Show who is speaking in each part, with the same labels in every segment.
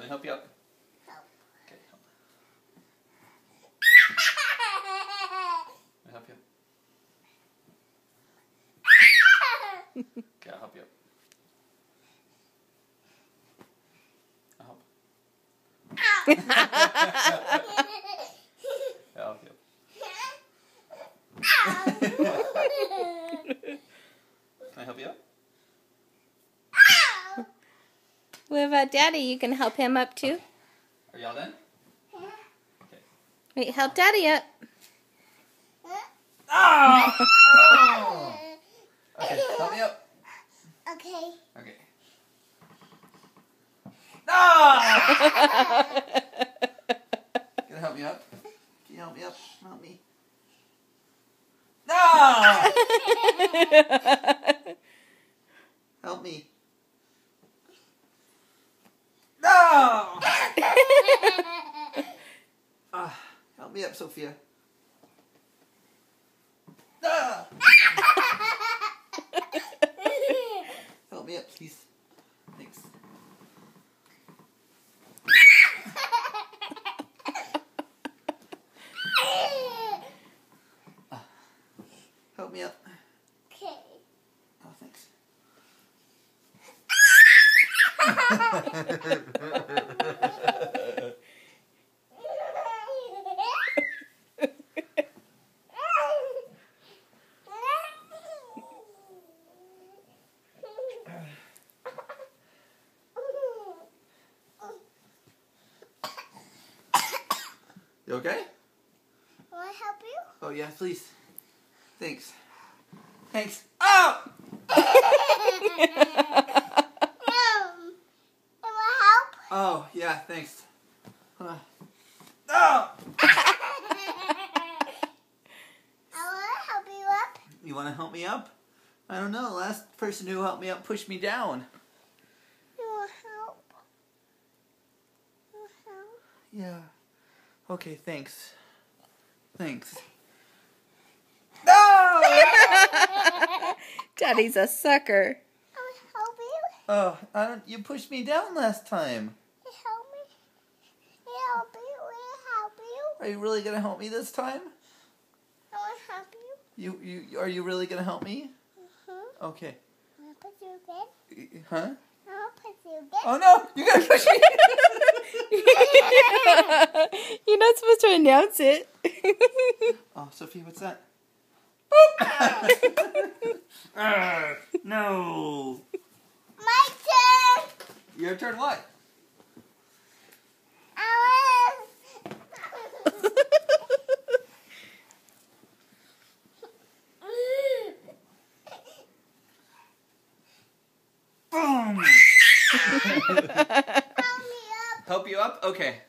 Speaker 1: me help you up?
Speaker 2: Help.
Speaker 1: Okay, help. Let me help you up. Okay, I'll help you up. I'll help. I'll help you up. Can I help you up?
Speaker 3: What about Daddy? You can help him up too.
Speaker 1: Are y'all done? Okay.
Speaker 3: Wait, help Daddy up.
Speaker 1: Oh! Okay, help me up.
Speaker 2: Okay.
Speaker 1: Okay. No! Can you help me up? Can you help me up? Help me. No! Help me. No! Help me up, Sophia. No! Help me up, please. Thanks. Help me up.
Speaker 2: Okay.
Speaker 1: Oh, thanks. You okay?
Speaker 2: Will I help you?
Speaker 1: Oh, yeah, please. Thanks. Thanks. Oh!
Speaker 2: Will I help?
Speaker 1: Oh, yeah, thanks. Oh!
Speaker 2: I will help you up.
Speaker 1: You want to help me up? I don't know. Last person who helped me up pushed me down.
Speaker 2: You will help. You will help.
Speaker 1: Yeah. Okay, thanks. Thanks. No!
Speaker 3: Daddy's a sucker.
Speaker 2: I will help you.
Speaker 1: Oh, I don't. You pushed me down last time.
Speaker 2: You help me. You help you. Will help you.
Speaker 1: Are you really gonna help me this time?
Speaker 2: I will help you.
Speaker 1: You are you really gonna help me?
Speaker 2: Mm-hmm.
Speaker 1: Okay.
Speaker 2: I'll put you again.
Speaker 1: Huh?
Speaker 2: I'll put you again.
Speaker 1: Oh no! You gotta push me.
Speaker 3: You're not supposed to announce it.
Speaker 1: Oh, Sophia, what's that? No.
Speaker 2: My turn.
Speaker 1: Your turn. What? Boom.
Speaker 2: Help me up.
Speaker 1: Help you up? Okay.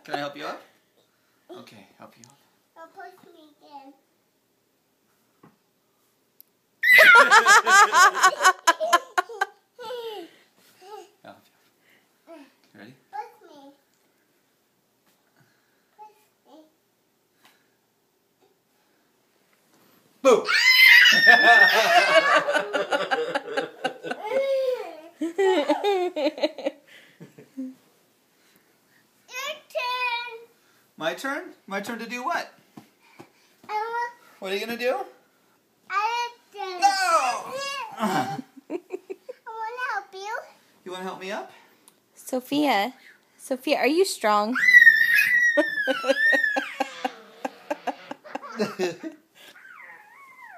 Speaker 1: Can I help you up? Okay, help you up.
Speaker 2: I'll push me again.
Speaker 1: I'll help you up. You ready?
Speaker 2: Push me. Push me.
Speaker 1: Boom.
Speaker 2: Your turn.
Speaker 1: My turn? My turn to do what?
Speaker 2: I
Speaker 1: What are you gonna do?
Speaker 2: will turn.
Speaker 1: No!
Speaker 2: I want to help you.
Speaker 1: You wanna help me up?
Speaker 3: Sophia, are you strong?